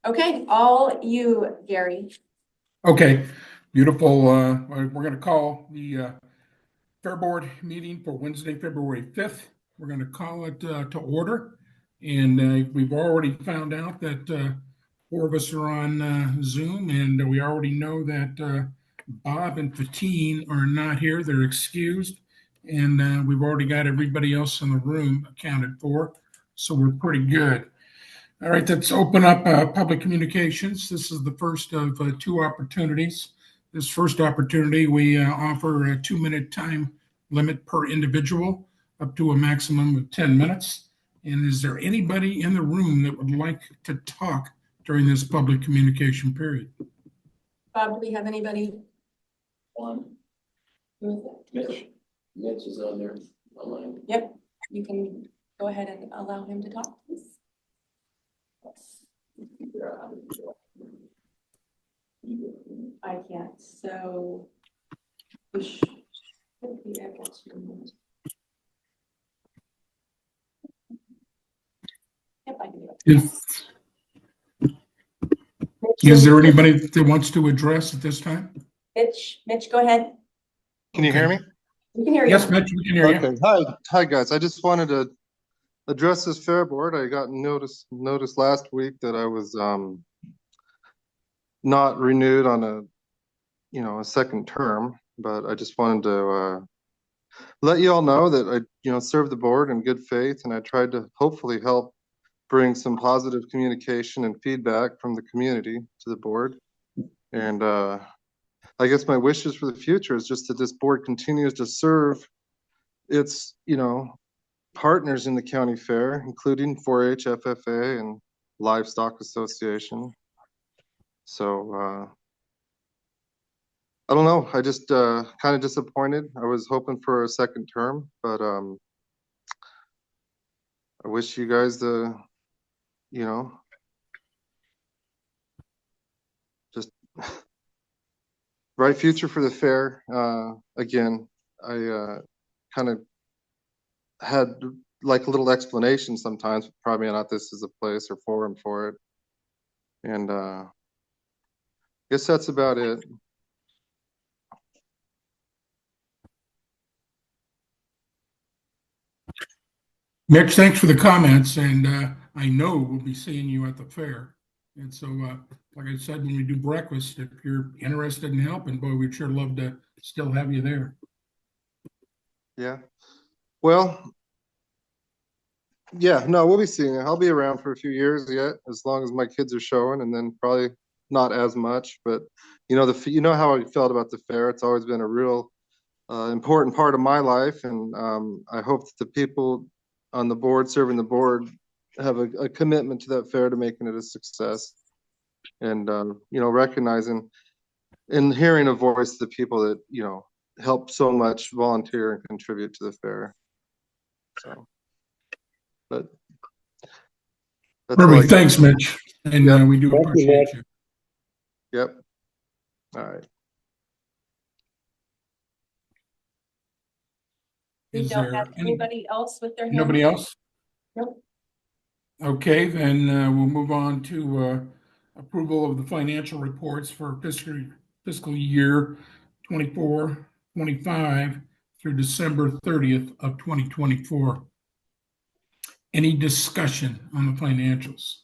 Okay, all you, Gary. Okay, beautiful. We're going to call the Fair Board meeting for Wednesday, February 5th. We're going to call it to order. And we've already found out that four of us are on Zoom, and we already know that Bob and Fatine are not here. They're excused. And we've already got everybody else in the room accounted for. So we're pretty good. All right, let's open up public communications. This is the first of two opportunities. This first opportunity, we offer a 2-minute time limit per individual, up to a maximum of 10 minutes. And is there anybody in the room that would like to talk during this public communication period? Bob, do we have anybody? Mitch is on there online. Yep, you can go ahead and allow him to talk, please. I can't, so we should be able to. Yep, I can do it. Is there anybody that wants to address at this time? Mitch, go ahead. Can you hear me? We can hear you. Yes, Mitch, we can hear you. Okay. Hi guys. I just wanted to address this Fair Board. I got notice last week that I was not renewed on a second term, but I just wanted to let you all know that I served the board in good faith, and I tried to hopefully help bring some positive communication and feedback from the community to the board. And I guess my wishes for the future is just that this board continues to serve its partners in the county fair, including 4-H, FFA, and Livestock Association. So I don't know. I just kind of disappointed. I was hoping for a second term, but I wish you guys the just bright future for the fair. Again, I kind of had like a little explanation sometimes, but probably not this is a place or forum for it. And I guess that's about it. Mitch, thanks for the comments, and I know we'll be seeing you at the fair. And so, like I said, when we do breakfast, if you're interested in helping, boy, we'd sure love to still have you there. Yeah. Well, yeah, no, we'll be seeing it. I'll be around for a few years yet, as long as my kids are showing, and then probably not as much. But you know how I felt about the fair. It's always been a real important part of my life, and I hope that the people on the board serving the board have a commitment to that fair, to making it a success, and recognizing and hearing a voice of the people that help so much volunteer and contribute to the fair. So, but Perfect. Thanks, Mitch, and we do appreciate you. Yep. All right. We don't have anybody else with their hand. Nobody else? Nope. Okay, then we'll move on to approval of the financial reports for fiscal year 24-25 through December 30th of 2024. Any discussion on the financials?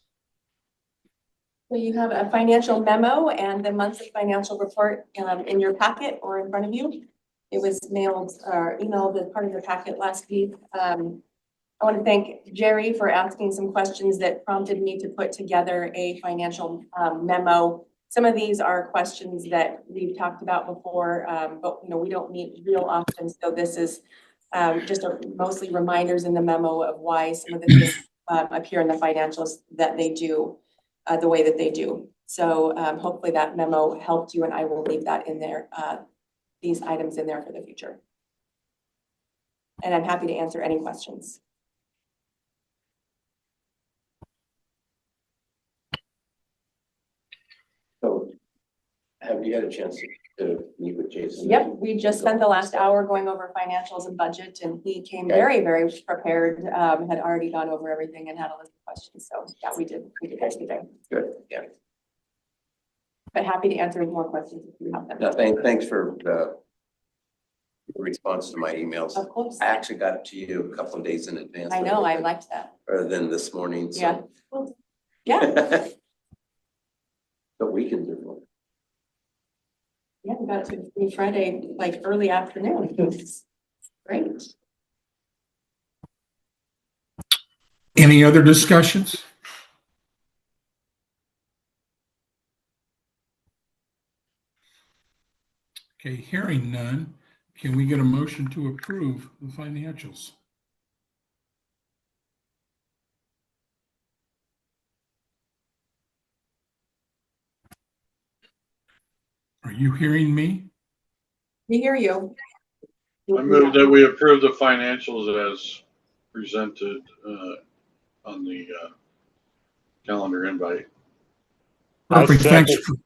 Well, you have a financial memo and the monthly financial report in your packet or in front of you. It was mailed or emailed as part of your packet last week. I want to thank Jerry for asking some questions that prompted me to put together a financial memo. Some of these are questions that we've talked about before, but we don't meet real often. So this is just mostly reminders in the memo of why some of the things appear in the financials that they do the way that they do. So hopefully that memo helped you, and I will leave that in there, these items in there for the future. And I'm happy to answer any questions. So have you had a chance to meet with Jason? Yep, we just spent the last hour going over financials and budget, and he came very, very prepared, had already gone over everything and had a list of questions. So yeah, we did yesterday. Good, yeah. But happy to answer more questions if you have them. No, thanks for the response to my emails. Of course. I actually got it to you a couple of days in advance. I know, I liked that. Rather than this morning, Yeah. so. Yeah, But we can do it. yeah, we got it to me Friday, like early afternoon. Great. Any other discussions? Okay, hearing none, can we get a motion to approve the financials? Are you hearing me? We hear you. I move that we approve the financials as presented on the calendar invite. Perfect, thanks. second.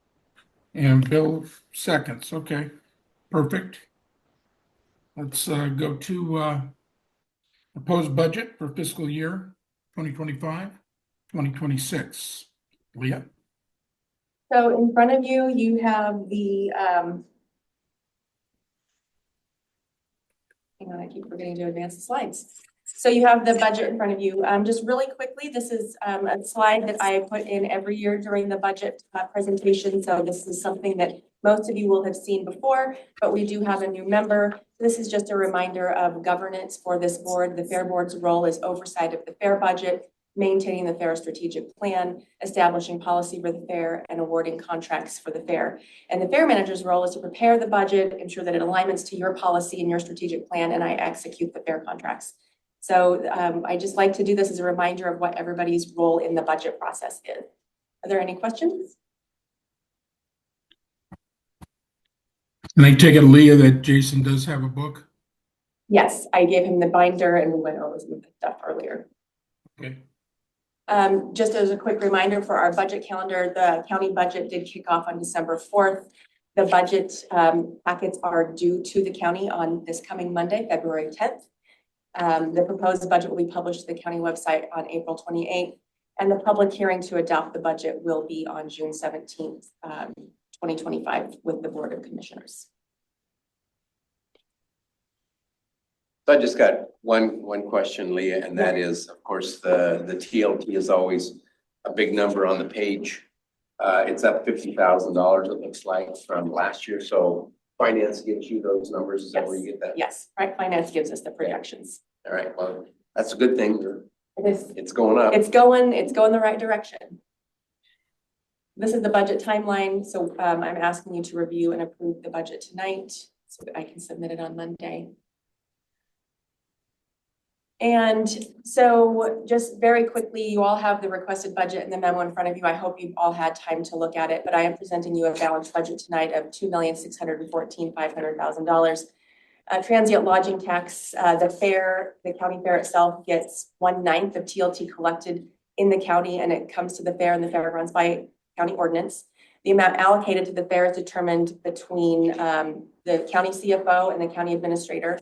And Bill seconds, okay, perfect. Let's go to proposed budget for fiscal year 2025, 2026. Leah? So in front of you, you have the, hang on, I keep forgetting to advance the slides. So you have the budget in front of you. Just really quickly, this is a slide that I put in every year during the budget presentation. So this is something that most of you will have seen before, but we do have a new member. This is just a reminder of governance for this board. The Fair Board's role is oversight of the fair budget, maintaining the fair strategic plan, establishing policy for the fair, and awarding contracts for the fair. And the fair manager's role is to prepare the budget, ensure that it aligns to your policy and your strategic plan, and I execute the fair contracts. So I just like to do this as a reminder of what everybody's role in the budget process is. Are there any questions? And I take it, Leah, that Jason does have a book? Yes, I gave him the binder and we went over some of the stuff earlier. Okay. Just as a quick reminder for our budget calendar, the county budget did kick off on December 4th. The budget packets are due to the county on this coming Monday, February 10th. The proposed budget will be published to the county website on April 28th, and the public hearing to adopt the budget will be on June 17th, 2025 with the Board of Commissioners. So I just got one question, Leah, and that is, of course, the TLT is always a big number on the page. It's up $50,000, it looks like, from last year. So finance gives you those numbers. Is that where you get that? Yes, right. Finance gives us the projections. All right, well, that's a good thing. It is. It's going up. It's going the right direction. This is the budget timeline. So I'm asking you to review and approve the budget tonight so that I can submit it on Monday. And so just very quickly, you all have the requested budget and the memo in front of you. I hope you've all had time to look at it, but I am presenting you a balanced budget tonight of $2,614,500,000. Transient lodging tax, the county fair itself gets 1/9 of TLT collected in the county, and it comes to the fair and the fairgrounds by county ordinance. The amount allocated to the fair is determined between the county CFO and the county administrator.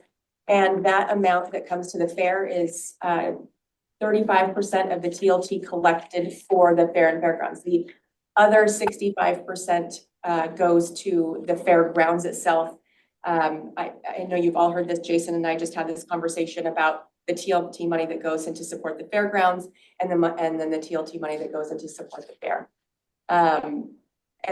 And that amount that comes to the fair is 35% of the TLT collected for the fair and fairgrounds. The other 65% goes to the fairgrounds itself. I know you've all heard this. Jason and I just had this conversation about the TLT money that goes in to support the fairgrounds, and then the TLT money that goes in to support the fair. And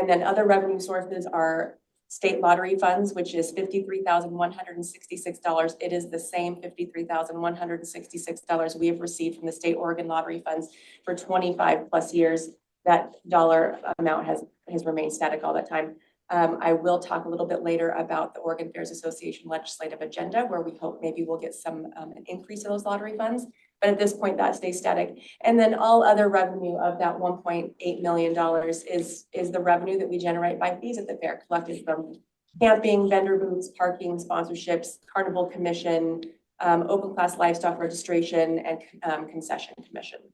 then other revenue sources are state lottery funds, which is $53,166. It is the same $53,166 we have received from the state Oregon lottery funds for 25 plus years. That dollar amount has remained static all that time. I will talk a little bit later about the Oregon Fairs Association legislative agenda, where we hope maybe we'll get an increase in those lottery funds. But at this point, that stays static. And then all other revenue of that $1.8 million is the revenue that we generate by fees at the fair, collected from camping, vendor booths, parking, sponsorships, carnival commission, open class livestock registration, and concession commission.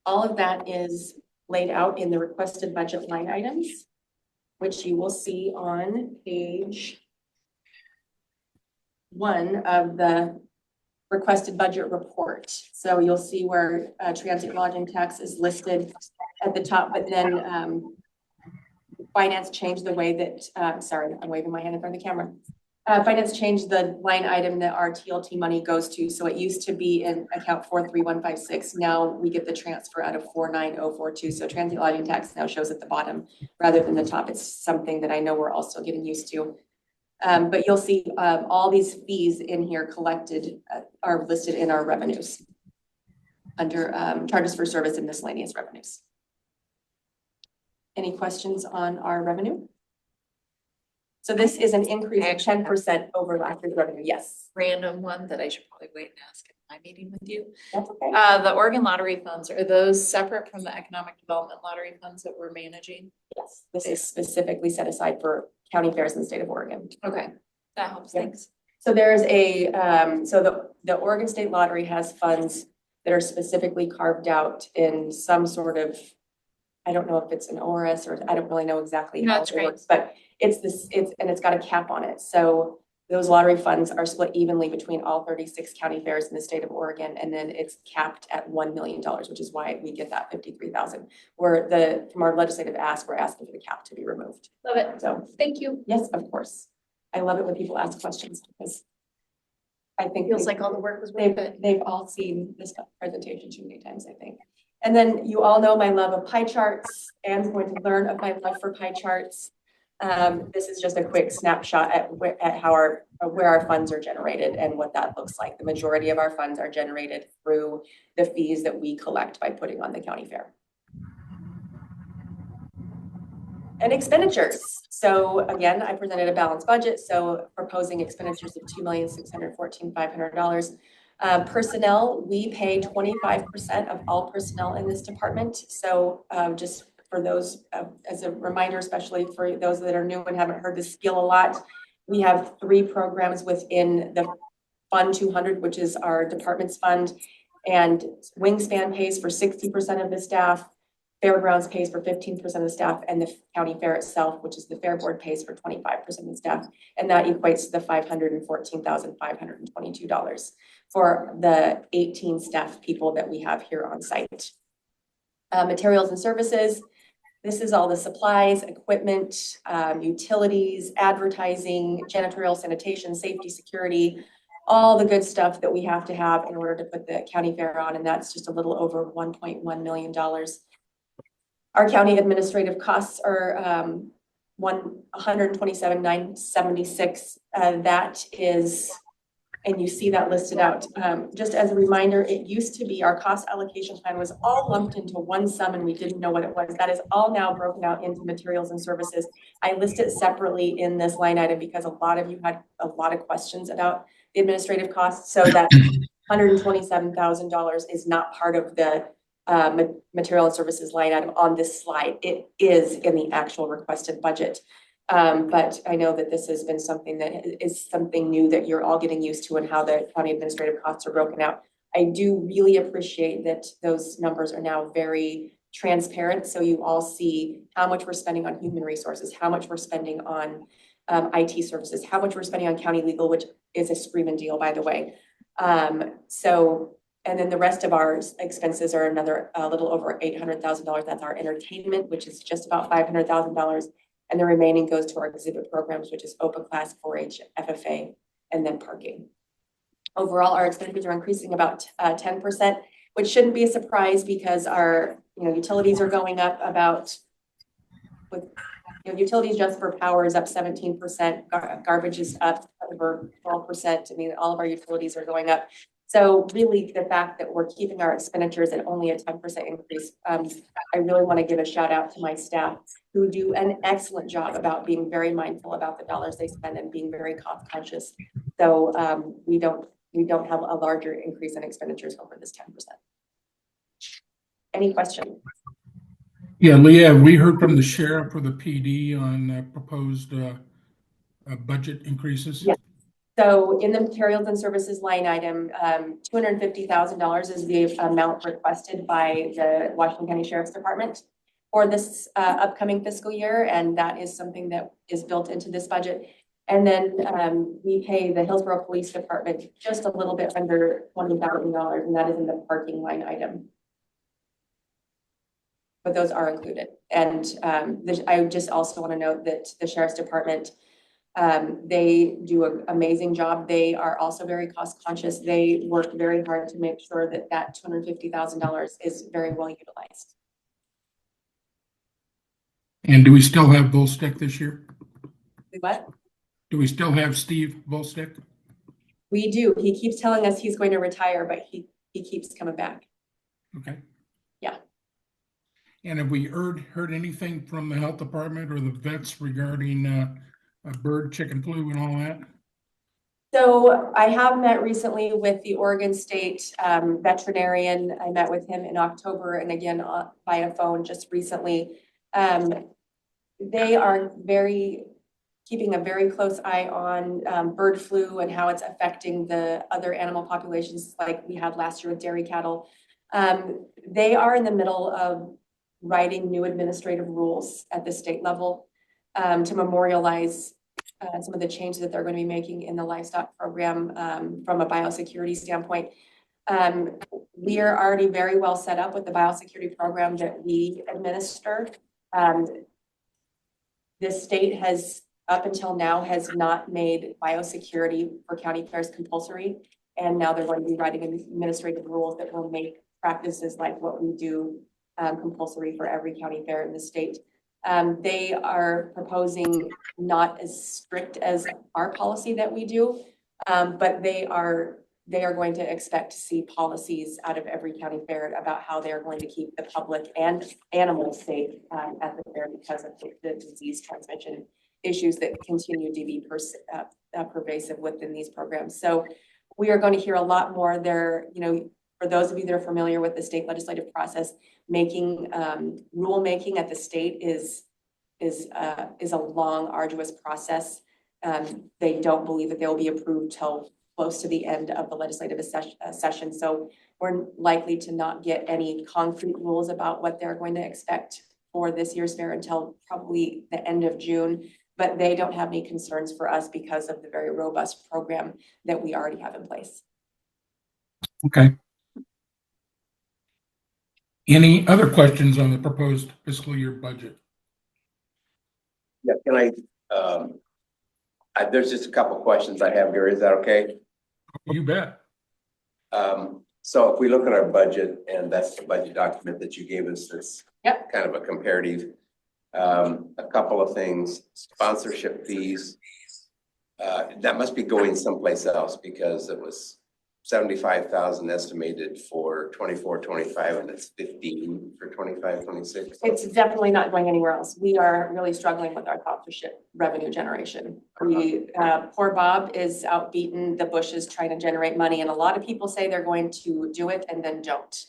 All of that is laid out in the requested budget line items. which you will see on page 1 of the requested budget report. So you'll see where transit lodging tax is listed at the top, but then finance changed the way that, sorry, I'm waving my hand in front of the camera. Finance changed the line item that our TLT money goes to. So it used to be in account 43156. Now we get the transfer out of 49042. So transit lodging tax now shows at the bottom rather than the top. It's something that I know we're also getting used to. But you'll see all these fees in here collected are listed in our revenues under charges for service and miscellaneous revenues. Any questions on our revenue? So this is an increase of 10% over last year's revenue. Yes, Random one that I should probably wait and ask in my meeting with you. that's okay. The Oregon lottery funds, are those separate from the economic development lottery funds that we're managing? Yes, this is specifically set aside for county fairs in the state of Oregon. Okay, that helps, Yeah. thanks. So there's a, so the Oregon State Lottery has funds that are specifically carved out in some sort of, I don't know if it's an ORS or I don't really know exactly No, how that's it great. works, but it's got a cap on it. So those lottery funds are split evenly between all 36 county fairs in the state of Oregon, and then it's capped at $1 million, which is why we get that 53,000. Where from our legislative ask, we're asking for the cap to be removed. Love it. So Thank you. yes, of course. I love it when people ask questions because I think Feels like all the work was really good. they've all seen this presentation too many times, I think. And then you all know my love of pie charts and going to learn of my love for pie charts. This is just a quick snapshot at how where our funds are generated and what that looks like. The majority of our funds are generated through the fees that we collect by putting on the county fair. And expenditures. So again, I presented a balanced budget. So proposing expenditures of $2,614,500. Personnel, we pay 25% of all personnel in this department. So just for those, as a reminder, especially for those that are new and haven't heard this skill a lot, we have 3 programs within the Fund 200, which is our department's fund, and Wingspan pays for 60% of the staff. Fairgrounds pays for 15% of the staff, and the county fair itself, which is the fair board, pays for 25% of the staff. And that equates to the $514,522 for the 18 staff people that we have here on site. Materials and services. This is all the supplies, equipment, utilities, advertising, janitorial, sanitation, safety, security, all the good stuff that we have to have in order to put the county fair on. And that's just a little over $1.1 million. Our county administrative costs are $127,976. That is, and you see that listed out. Just as a reminder, it used to be our cost allocation plan was all lumped into one sum and we didn't know what it was. That is all now broken out into materials and services. I list it separately in this line item because a lot of you had a lot of questions about the administrative costs. So that $127,000 is not part of the material and services line item on this slide. It is in the actual requested budget. But I know that this has been something that is something new that you're all getting used to and how the county administrative costs are broken out. I do really appreciate that those numbers are now very transparent. So you all see how much we're spending on human resources, how much we're spending on IT services, how much we're spending on county legal, which is a screaming deal, by the way. And then the rest of our expenses are another little over $800,000. That's our entertainment, which is just about $500,000. And the remaining goes to our exhibit programs, which is open class, 4-H, FFA, and then parking. Overall, our expenditures are increasing about 10%, which shouldn't be a surprise because our utilities are going up about, utilities just for power is up 17%, garbage is up over 12%. I mean, all of our utilities are going up. So really the fact that we're keeping our expenditures at only a 10% increase, I really want to give a shout out to my staff who do an excellent job about being very mindful about the dollars they spend and being very cost conscious. So we don't have a larger increase in expenditures over this 10%. Any questions? Yeah, Leah, we heard from the sheriff or the PD on proposed budget increases. Yeah. So in the materials and services line item, $250,000 is the amount requested by the Washington County Sheriff's Department. for this upcoming fiscal year, and that is something that is built into this budget. And then we pay the Hillsborough Police Department just a little bit under $20,000, and that is in the parking line item. But those are included. And I just also want to note that the Sheriff's Department, they do an amazing job. They are also very cost conscious. They work very hard to make sure that that $250,000 is very well utilized. And do we still have Volstick this year? What? Do we still have Steve Volstick? We do. He keeps telling us he's going to retire, but he keeps coming back. Okay. Yeah. And have we heard anything from the health department or the vets regarding bird, chicken flu and all that? So I have met recently with the Oregon State veterinarian. I met with him in October and again via phone just recently. They are keeping a very close eye on bird flu and how it's affecting the other animal populations like we had last year with dairy cattle. They are in the middle of writing new administrative rules at the state level to memorialize some of the changes that they're going to be making in the livestock program from a biosecurity standpoint. We are already very well set up with the biosecurity program that we administer. This state has, up until now, has not made biosecurity for county fairs compulsory. And now they're going to be writing administrative rules that will make practices like what we do compulsory for every county fair in the state. They are proposing not as strict as our policy that we do, but they are going to expect to see policies out of every county fair about how they are going to keep the public and animals safe at the fair because of the disease transmission issues that continue to be pervasive within these programs. So we are going to hear a lot more there. For those of you that are familiar with the state legislative process, rulemaking at the state is a long, arduous process. They don't believe that they will be approved till close to the end of the legislative session. So we're likely to not get any concrete rules about what they're going to expect for this year's fair until probably the end of June. But they don't have any concerns for us because of the very robust program that we already have in place. Okay. Any other questions on the proposed fiscal year budget? Yeah, can there's just a couple questions I have here. Is that okay? You bet. So if we look at our budget, and that's the budget document that you gave us, that's Yep. kind of a comparative. A couple of things, sponsorship fees. That must be going someplace else because it was 75,000 estimated for 24-25, and it's 15 for 25-26. It's definitely not going anywhere else. We are really struggling with our sponsorship revenue generation. Poor Bob is out beating the bushes trying to generate money, and a lot of people say they're going to do it and then don't.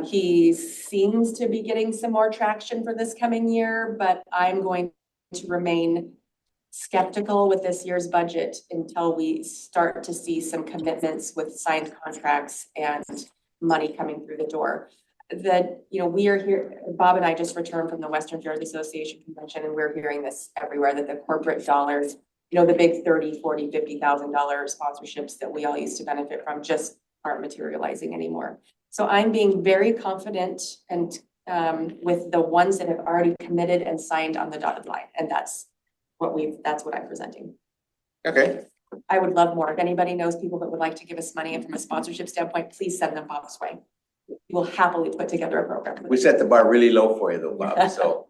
He seems to be getting some more traction for this coming year, but I'm going to remain skeptical with this year's budget until we start to see some commitments with signed contracts and money coming through the door. We are here, Bob and I just returned from the Western Fair's Association convention, and we're hearing this everywhere, that the corporate dollars, the big $30,000, $40,000, $50,000 sponsorships that we all used to benefit from just aren't materializing anymore. So I'm being very confident and with the ones that have already committed and signed on the dotted line, and that's what I'm presenting. Okay, I would love more. If anybody knows people that would like to give us money, and from a sponsorship standpoint, please send them Bob's way. We'll happily put together a program. we set the bar really low for you though, Bob, so,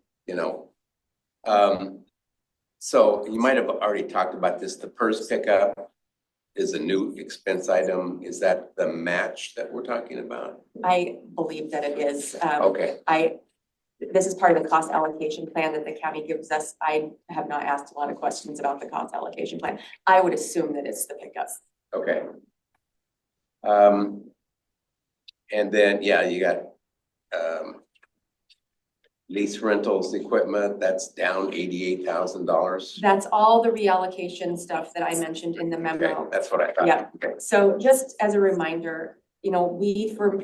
so you might have already talked about this. The PERS pickup is a new expense item. Is that the match that we're talking about? I believe that it is. Okay, This is part of the cost allocation plan that the county gives us. I have not asked a lot of questions about the cost allocation plan. I would assume that it's the pickup. okay. And then, yeah, you got lease rentals equipment, that's down $88,000. That's all the reallocation stuff that I mentioned in the Okay, memo. that's what I thought. Yeah. Okay. So just as a reminder, we for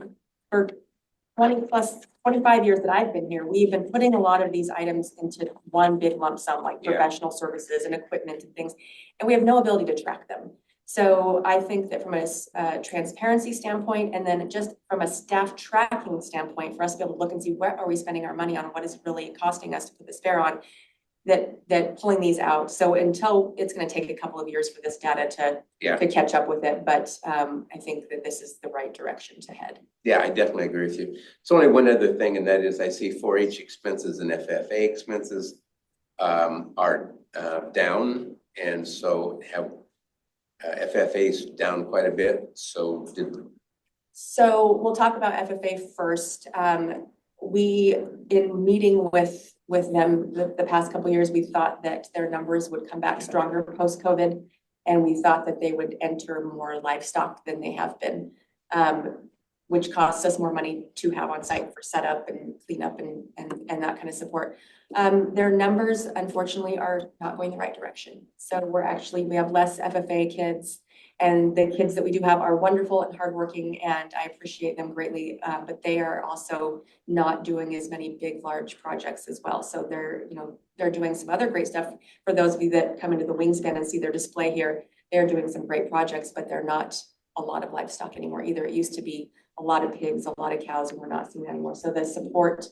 20 25 years that I've been here, we've been putting a lot of these items into one big lump sum, like Yeah. professional services and equipment and things, and we have no ability to track them. So I think that from a transparency standpoint, and then just from a staff tracking standpoint, for us to be able to look and see where are we spending our money on, what is really costing us to put this fair on, that pulling these out. So until, it's gonna take a couple of years for this data Yeah. to catch up with it, but I think that this is the right direction to head. Yeah, I definitely agree with you. It's only one other thing, and that is I see 4-H expenses and FFA expenses are down, and so have FFA's down quite a bit. So So we'll talk about FFA first. We, in meeting with them the past couple of years, we thought that their numbers would come back stronger post-COVID. And we thought that they would enter more livestock than they have been, which costs us more money to have on site for setup and cleanup and that kind of support. Their numbers, unfortunately, are not going the right direction. So we have less FFA kids, and the kids that we do have are wonderful and hardworking, and I appreciate them greatly. But they are also not doing as many big, large projects as well. So they're doing some other great stuff. For those of you that come into the Wingspan and see their display here, they're doing some great projects, but they're not a lot of livestock anymore either. It used to be a lot of pigs, a lot of cows, and we're not seeing that anymore. So the support,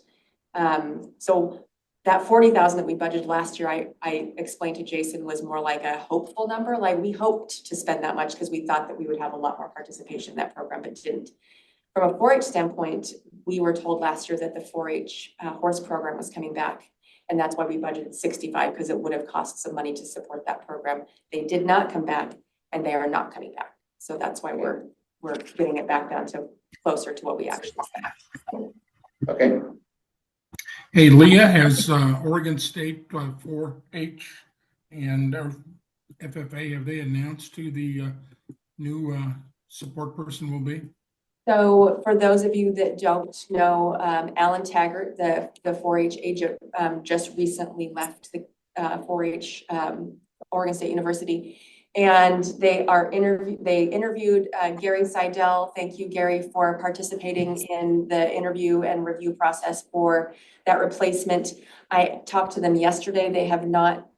so that 40,000 that we budgeted last year, I explained to Jason, was more like a hopeful number. Like, we hoped to spend that much because we thought that we would have a lot more participation in that program, but didn't. From a 4-H standpoint, we were told last year that the 4-H horse program was coming back. And that's why we budgeted 65, because it would have cost some money to support that program. They did not come back, and they are not coming back. So that's why we're getting it back down to closer to what we actually spent. okay. Hey, Leah, has Oregon State 4-H and FFA, have they announced who the new support person will be? So for those of you that don't know, Alan Taggart, the 4-H agent, just recently left the 4-H Oregon State University. And they interviewed Gary Seidel. Thank you, Gary, for participating in the interview and review process for that replacement. I talked to them yesterday. They have not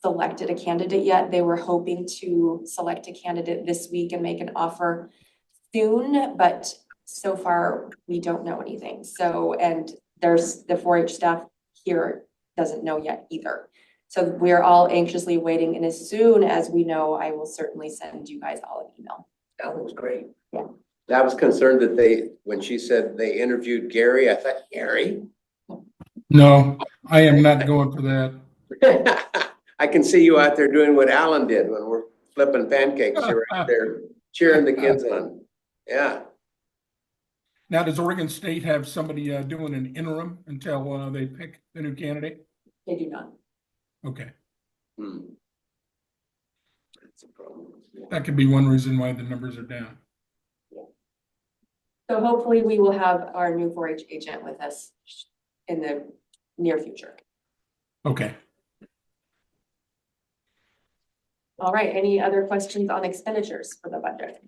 selected a candidate yet. They were hoping to select a candidate this week and make an offer soon, but so far we don't know anything. So, and there's the 4-H staff here doesn't know yet either. So we're all anxiously waiting, and as soon as we know, I will certainly send you guys all an email. That was great. Yeah. I was concerned that when she said they interviewed Gary, I thought, Gary? No, I am not going for that. I can see you out there doing what Alan did when we're flipping pancakes. You're right there cheering the kids on. Yeah. Now, does Oregon State have somebody doing an interim until they pick the new candidate? They do not. Okay, Hmm. That's a problem. that could be one reason why the numbers are down. So hopefully we will have our new 4-H agent with us in the near future. Okay. All right, any other questions on expenditures for the budget?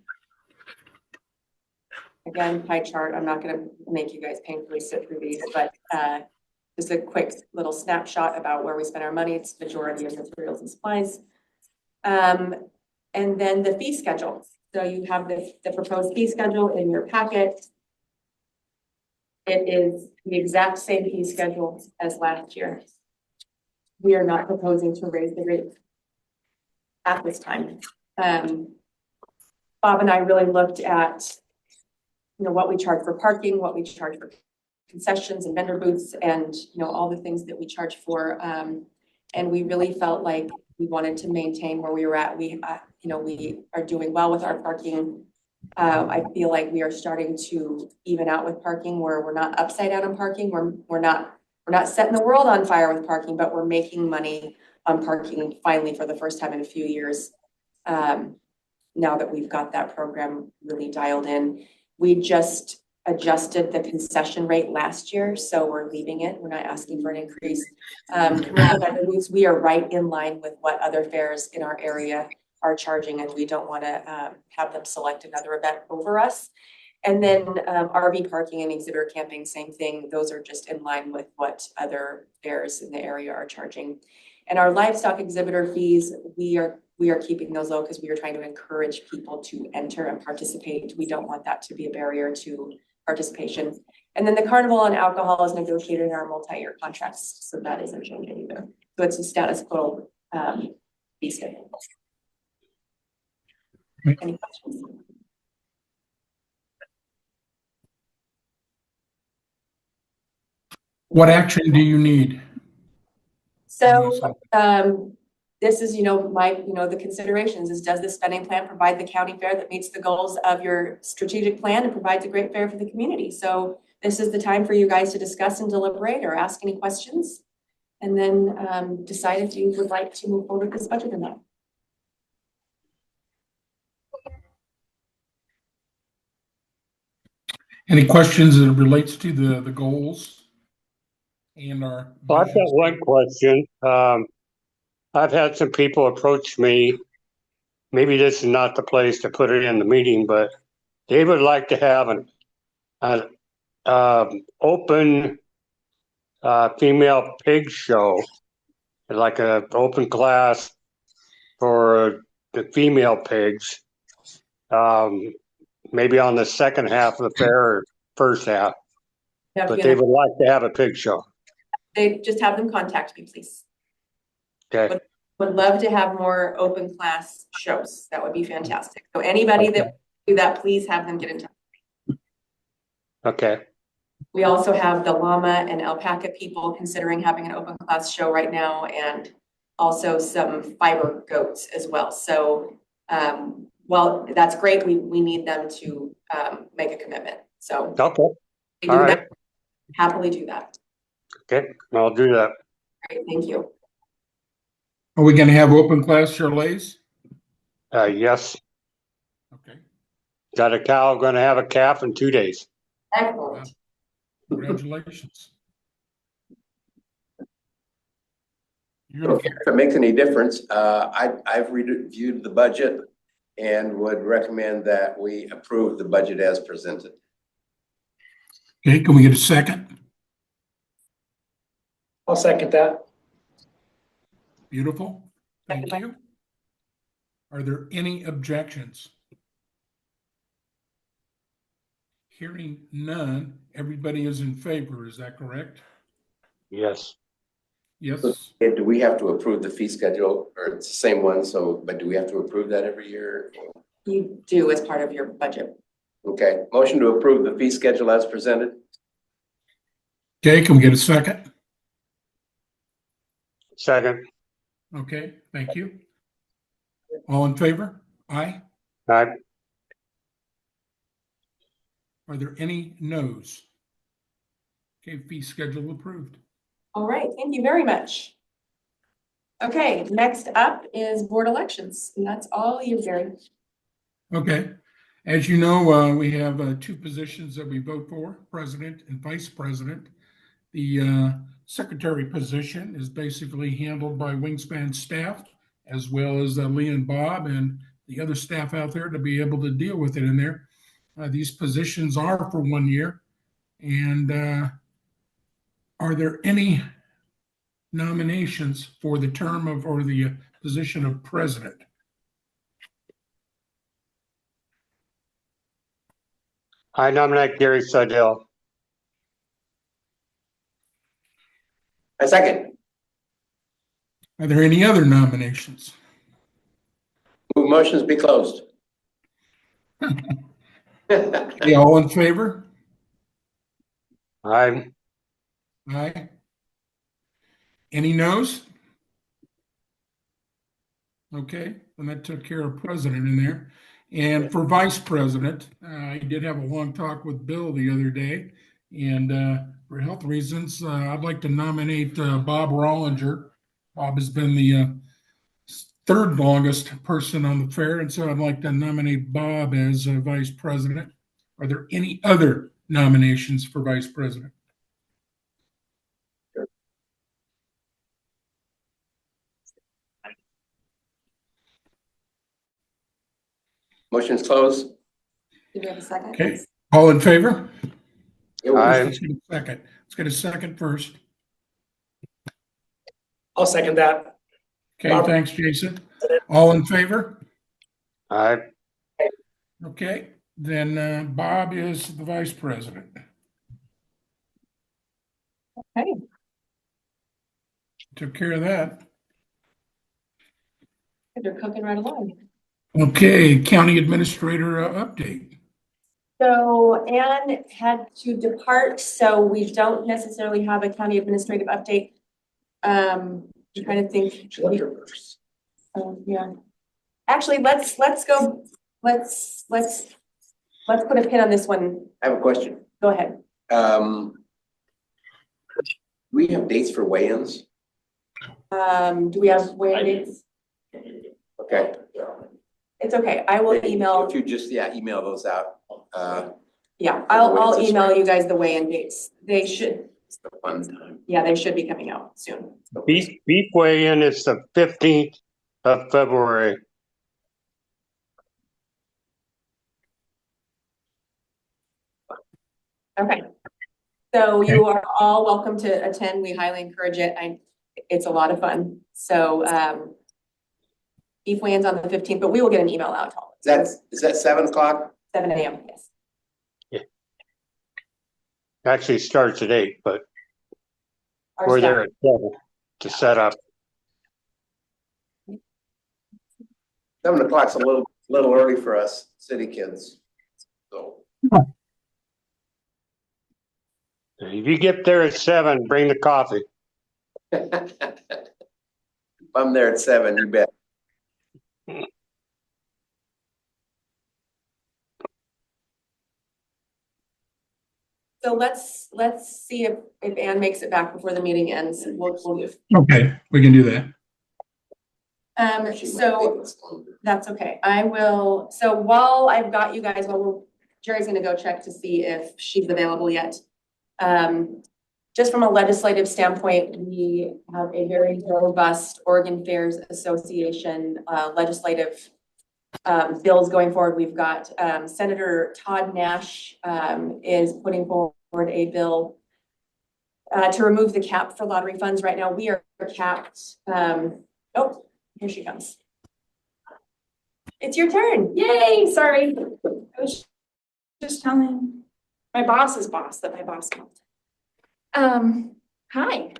Again, pie chart, I'm not gonna make you guys painfully sit through these, but just a quick little snapshot about where we spend our money. It's majority of materials and supplies. And then the fee schedule. So you have the proposed fee schedule in your packet. It is the exact same fee schedule as last year. We are not proposing to raise the rate at this time. Bob and I really looked at, what we charge for parking, what we charge for concessions and vendor booths, and all the things that we charge for. And we really felt like we wanted to maintain where we were at. We are doing well with our parking. I feel like we are starting to even out with parking, where we're not upside down on parking. We're not setting the world on fire with parking, but we're making money on parking finally for the first time in a few years. Now that we've got that program really dialed in, we just adjusted the concession rate last year, so we're leaving it. We're not asking for an increase. We are right in line with what other fairs in our area are charging, and we don't want to have them select another event over us. And then RV parking and exhibitor camping, same thing. Those are just in line with what other fairs in the area are charging. And our livestock exhibitor fees, we are keeping those low because we are trying to encourage people to enter and participate. We don't want that to be a barrier to participation. And then the carnival and alcohol is negotiated in our multi-year contracts, so that isn't changing either. So it's a status quo fee schedule. Any questions? What action do you need? So, this is, the considerations is, does the spending plan provide the county fair that meets the goals of your strategic plan and provides a great fair for the community? So this is the time for you guys to discuss and deliberate or ask any questions. And then, decide if you would like to move forward with this budget or not. Any questions that relates to the goals and our? Well, I've got one question. I've had some people approach me. Maybe this is not the place to put it in the meeting, but they would like to have an open female pig show, like an open class for the female pigs. Maybe on the second half of the fair or first half, but they would like to have a pig show. They just have them contact me, please. Okay. Would love to have more open class shows. That would be fantastic. So anybody that do that, please have them get in touch. Okay. We also have the llama and alpaca people considering having an open class show right now, and also some fiber goats as well. So, well, that's great. We need them to make a commitment. So Okay. they do All that. right. Happily do that. Okay. I'll do that. Great, thank you. Are we gonna have open class charolais? Yes. Okay, Got a cow, going to have a calf in 2 days. Excellent. congratulations. Okay, if it makes any difference, I've reviewed the budget and would recommend that we approve the budget as presented. Okay, can we get a second? I'll second that. Beautiful, thank you. Are there any objections? Hearing none, everybody is in favor, is that correct? Yes. Yes, And do we have to approve the fee schedule, or it's the same one, but do we have to approve that every year? You do as part of your budget. Okay, motion to approve the fee schedule as presented. okay, can we get a second? Second. Okay, thank you. All in favor? Aye. All right. Are there any noes? Okay, fee schedule approved. All right, thank you very much. Okay, next up is board elections, and that's all you, Gary. Okay, as you know, we have two positions that we vote for, president and vice president. The secretary position is basically handled by Wingspan staff, as well as Lee and Bob and the other staff out there to be able to deal with it in there. These positions are for 1 year. And are there any nominations for the term of, or the position of president? I nominate Gary Seidel. A second. Are there any other nominations? Move motions be closed. Okay, all in favor? I'm Aye. Any noes? Okay, and that took care of president in there. And for vice president, I did have a long talk with Bill the other day. And for health reasons, I'd like to nominate Bob Rollinger. Bob has been the third longest person on the fair. And so I'd like to nominate Bob as vice president. Are there any other nominations for vice president? Motion's closed. Do we have a second? Okay. All in favor? Aye. Let's get a second. Let's get a second first. I'll second that. Okay, thanks, Jason. All in favor? Aye. Okay, then Bob is the vice president. Okay. Took care of that. They're cooking right along. Okay, county administrator update. So Anne had to depart, so we don't necessarily have a county administrative update. I'm trying to think. Yeah. Actually, let's go, let's put a pin on this one. I have a question. Go ahead. Do we have dates for weigh-ins? Do we have weigh dates? Okay. It's okay. I will email. If you just, email those out. Yeah, I'll Weigh-ins is email great. you guys the weigh-in dates. They should, It's the fun time. yeah, they should be coming out soon. Beef weigh-in is the 15th of February. Okay. So you are all welcome to attend. We highly encourage it. It's a lot of fun. So, beef weigh-ins on the 15th, but we will get an email out to all. Is that 7 o'clock? 7 a.m. Yes. Actually starts at 8, but Our we're staff. there at 7 to set up. 7 o'clock's a little early for us city kids. So. If you get there at 7, bring the coffee. If I'm there at 7, you bet. So let's see if Anne makes it back before the meeting ends. We'll do. Okay, we can do that. She might So think it's longer. that's okay. I will, so while I've got you guys, Jerry's gonna go check to see if she's available yet. Just from a legislative standpoint, we have a very robust Oregon Fairs Association legislative bills going forward. We've got Senator Todd Nash is putting forward a bill to remove the cap for lottery funds. Right now, we are capped. Oh, here she comes. It's your turn. Yay, sorry. I was just telling my boss's boss that my boss called. Hi.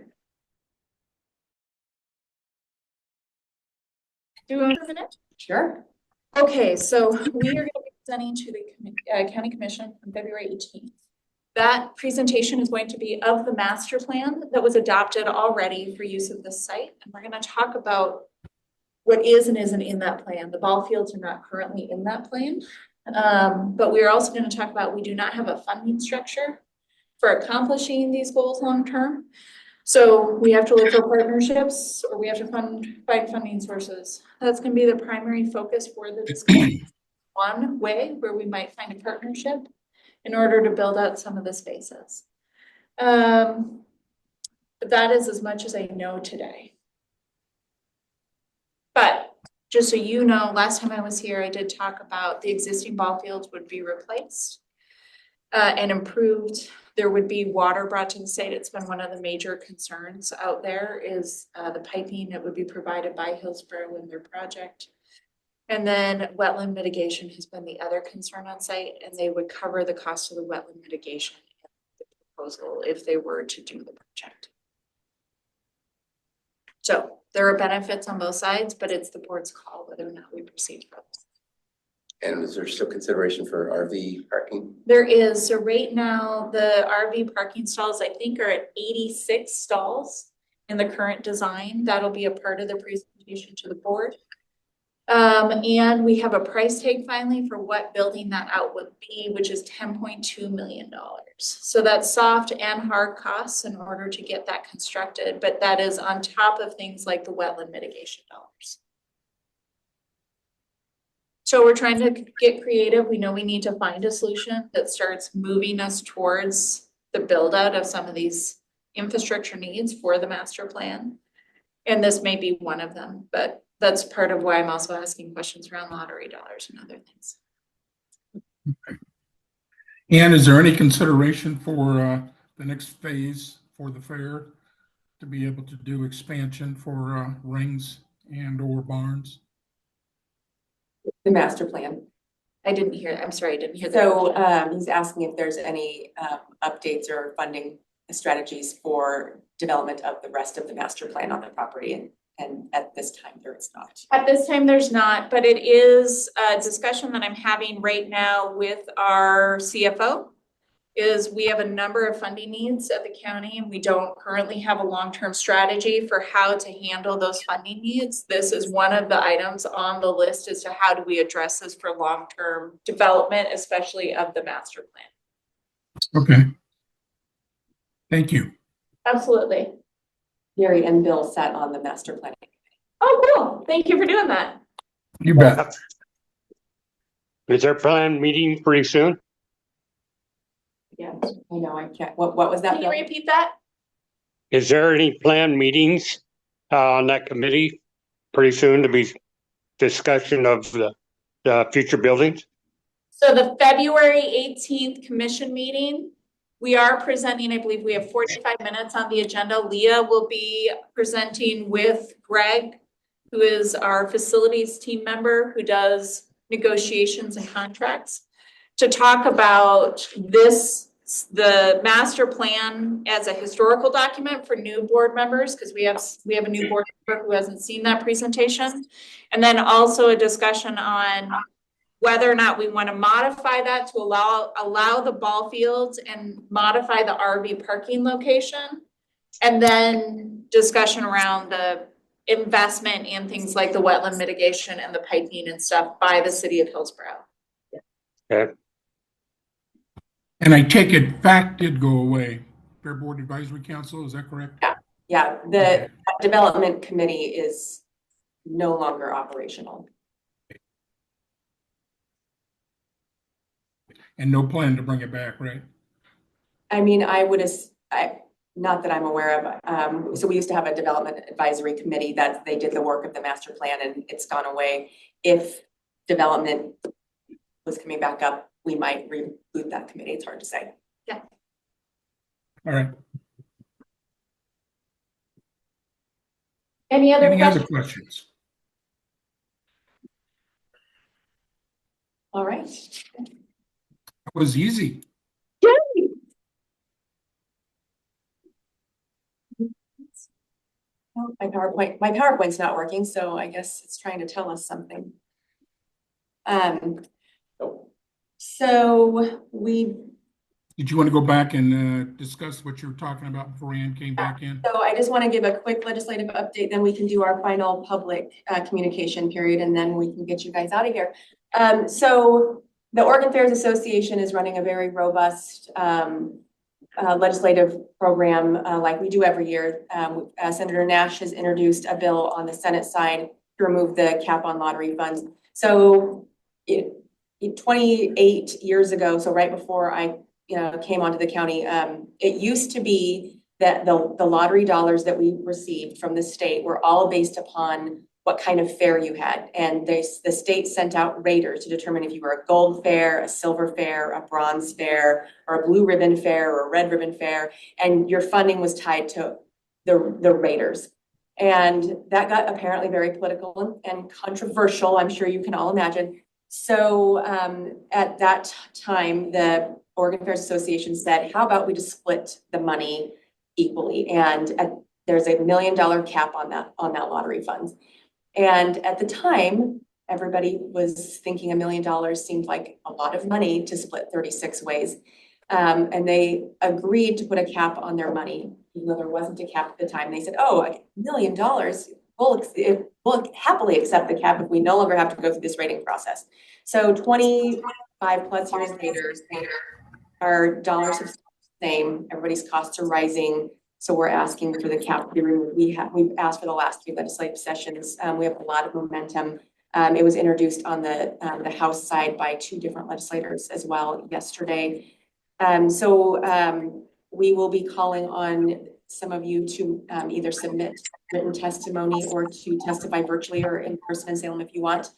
Do you want a minute? Sure. Okay, so we are going to be presenting to the County Commission on February 18th. That presentation is going to be of the master plan that was adopted already for use of this site. And we're going to talk about what is and isn't in that plan. The ball fields are not currently in that plan. But we are also going to talk about, we do not have a funding structure for accomplishing these goals long-term. So we have to look for partnerships, or we have to find funding sources. That's going to be the primary focus for the discussion. One way where we might find a partnership in order to build out some of the spaces. But that is as much as I know today. But just so you know, last time I was here, I did talk about the existing ball fields would be replaced and improved. There would be water brought to the site. It's been one of the major concerns out there is the piping that would be provided by Hillsborough in their project. And then wetland mitigation has been the other concern on site, and they would cover the cost of the wetland mitigation in the proposal if they were to do the project. So there are benefits on both sides, but it's the board's call whether or not we proceed further. And is there still consideration for RV parking? There is. So right now, the RV parking stalls, I think, are at 86 stalls in the current design. That'll be a part of the presentation to the board. And we have a price tag finally for what building that out would be, which is $10.2 million. So that's soft and hard costs in order to get that constructed, but that is on top of things like the wetland mitigation dollars. So we're trying to get creative. We know we need to find a solution that starts moving us towards the build out of some of these infrastructure needs for the master plan. And this may be one of them, but that's part of why I'm also asking questions around lottery dollars and other things. And is there any consideration for the next phase for the fair to be able to do expansion for rings and or barns? The master plan. I didn't hear, I'm sorry, I didn't hear that. So he's asking if there's any updates or funding strategies for development of the rest of the master plan on the property, and at this time there is not. At this time, there's not, but it is a discussion that I'm having right now with our CFO. Is we have a number of funding needs at the county and we don't currently have a long-term strategy for how to handle those funding needs. This is one of the items on the list as to how do we address this for long-term development, especially of the master plan. Okay. Thank you. Absolutely. Gary and Bill sat on the master planning. Oh, cool. Thank you for doing that. You bet. Is there a planned meeting pretty soon? Yeah, I know, I can't, what was that? Can you Bill? repeat that? Is there any planned meetings on that committee pretty soon to be discussion of the future buildings? So the February 18th commission meeting, we are presenting, I believe we have 45 minutes on the agenda. Leah will be presenting with Greg, who is our facilities team member who does negotiations and contracts, to talk about the master plan as a historical document for new board members, because we have a new board member who hasn't seen that presentation. And then also a discussion on whether or not we want to modify that to allow the ball fields and modify the RV parking location. And then discussion around the investment in things like the wetland mitigation and the piping and stuff by the city of Hillsborough. Okay. And I take it FACT did go away. Fair Board Advisory Council, is that correct? Yeah, the development committee is no longer operational. And no plan to bring it back, right? I mean, not that I'm aware of. So we used to have a development advisory committee that they did the work of the master plan and it's gone away. If development was coming back up, we might reboot that committee. It's hard to say. Yeah. All right. Any other Any other questions? questions? All right. That was easy. Oh, my PowerPoint's not working, so I guess it's trying to tell us something. So Did you want to go back and discuss what you were talking about before Ann came back in? So I just want to give a quick legislative update, then we can do our final public communication period, and then we can get you guys out of here. So the Oregon Fairs Association is running a very robust legislative program like we do every year. Senator Nash has introduced a bill on the Senate side to remove the cap on lottery funds. So 28 years ago, so right before I came onto the county, it used to be that the lottery dollars that we received from the state were all based upon what kind of fair you had. And the state sent out raters to determine if you were a gold fair, a silver fair, a bronze fair, or a blue ribbon fair, or a red ribbon fair. And your funding was tied to the raters. And that got apparently very political and controversial, I'm sure you can all imagine. So at that time, the Oregon Fairs Association said, how about we just split the money equally? And there's $1 million cap on that lottery funds. And at the time, everybody was thinking $1 million seemed like a lot of money to split 36 ways. And they agreed to put a cap on their money, even though there wasn't a cap at the time. They said, oh, $1 million, we'll happily accept the cap if we no longer have to go through this rating process. So 25 plus years later, our dollars are the same, everybody's costs are rising. So we're asking for the cap to be removed. We've asked for the last 3 legislative sessions. We have a lot of momentum. It was introduced on the House side by 2 different legislators as well yesterday. So we will be calling on some of you to either submit written testimony or to testify virtually or in person in Salem if you want.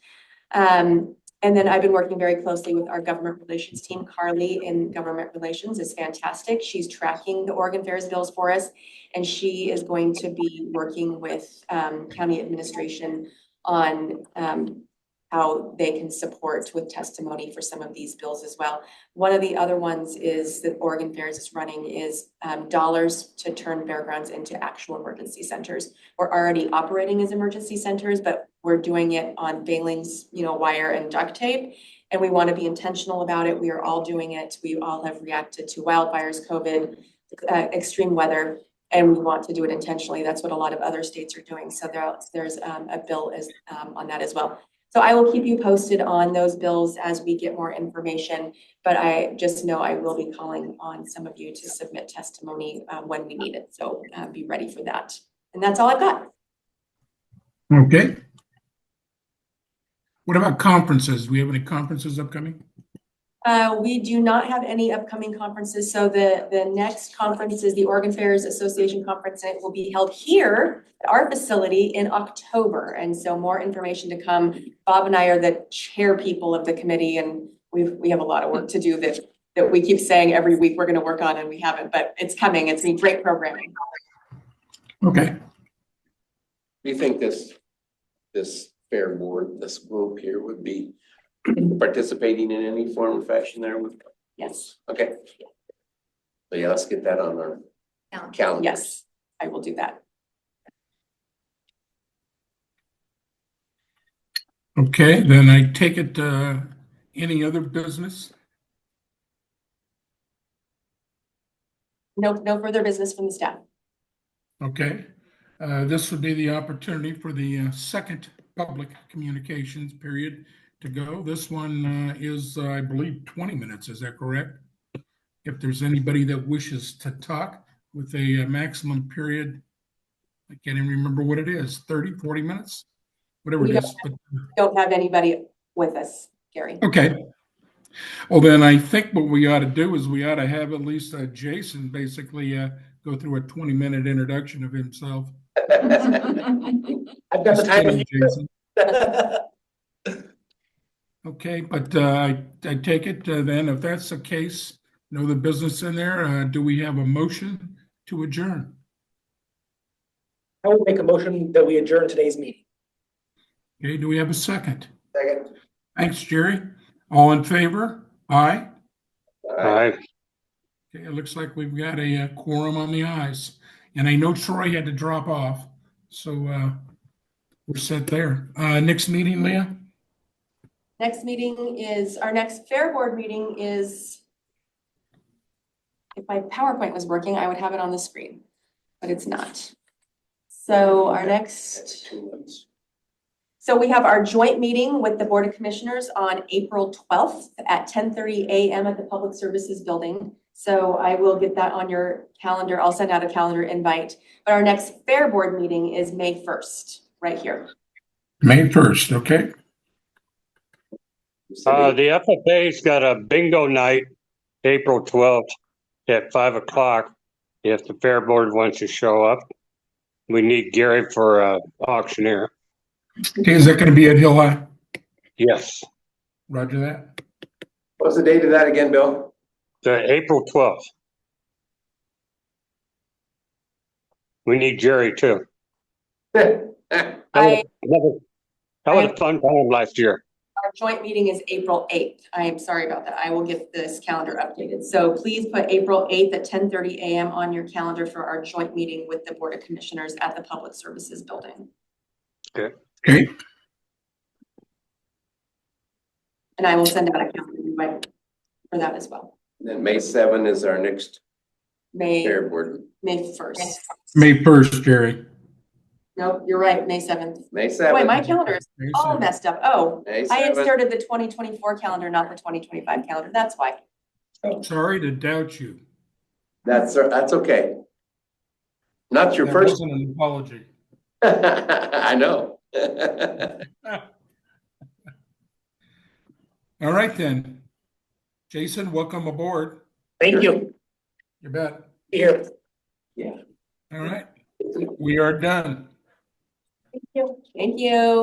And then I've been working very closely with our government relations team. Carly in government relations is fantastic. She's tracking the Oregon Fairs bills for us. And she is going to be working with county administration on how they can support with testimony for some of these bills as well. One of the other ones is that Oregon Fairs is running is dollars to turn fairgrounds into actual emergency centers. We're already operating as emergency centers, but we're doing it on balings, wire and duct tape. And we want to be intentional about it. We are all doing it. We all have reacted to wildfires, COVID, extreme weather, and we want to do it intentionally. That's what a lot of other states are doing. So there's a bill on that as well. So I will keep you posted on those bills as we get more information, but I just know I will be calling on some of you to submit testimony when we need it. So be ready for that. And that's all I've got. Okay. What about conferences? Do we have any conferences upcoming? We do not have any upcoming conferences. So the next conference is the Oregon Fairs Association Conference, and it will be held here at our facility in October. And so more information to come. Bob and I are the chair people of the committee, and we have a lot of work to do that we keep saying every week we're going to work on, and we haven't, but it's coming. It's been great programming. Okay. Do you think this fair board, this group here would be participating in any form or fashion there with? Yes. Okay. So yeah, let's get that on our calendar. Yes, I will do that. Okay, then I take it, any other business? No further business from the staff. Okay, this would be the opportunity for the second public communications period to go. This one is, I believe, 20 minutes. Is that correct? If there's anybody that wishes to talk with a maximum period, I can't even remember what it is, 30, 40 minutes, whatever it is. But Don't have anybody with us, Gary. okay. Well, then I think what we ought to do is we ought to have at least Jason basically go through a 20-minute introduction of himself. I've got the time. Jason. Okay, but I take it then, if that's the case, no other business in there, do we have a motion to adjourn? I would make a motion that we adjourn today's meeting. Okay, do we have a second? Second. Thanks, Jerry. All in favor? Aye. All right. Aye. Okay, it looks like we've got a quorum on the ayes. And I know Troy had to drop off, so we're set there. Next meeting, Leah? Next meeting is, our next Fair Board meeting is, if my PowerPoint was working, I would have it on the screen, but it's not. So our next, 2 months. so we have our joint meeting with the Board of Commissioners on April 12th at 10:30 a.m. at the Public Services Building. So I will get that on your calendar. I'll send out a calendar invite. But our next Fair Board meeting is May 1st, right here. May 1st, okay. The FFA's got a bingo night, April 12th at 5 o'clock. If the fair board wants to show up, we need Gary for auctioneer. Okay, is that going to be at Hill High? Yes, Roger that. What's the date of that again, Bill? the April 12th. We need Jerry too. That was a fun time last year. Our joint meeting is April 8th. I am sorry about that. I will get this calendar updated. So please put April 8th at 10:30 a.m. on your calendar for our joint meeting with the Board of Commissioners at the Public Services Building. Okay, And I will send out a calendar invite for that as well. Then May 7 is our next May fair board. 1st. May 1st, Jerry. Nope, you're right, May 7th. May 7. Wait, my calendar is May all 7th. messed up. Oh, May I 7. inserted the 2024 calendar, not the 2025 calendar. That's why. Sorry to doubt you. That's okay. Not your That first. wasn't an apology. I know. All right then. Jason, welcome aboard. Thank you. You bet. Here. All right. We are done. Thank you.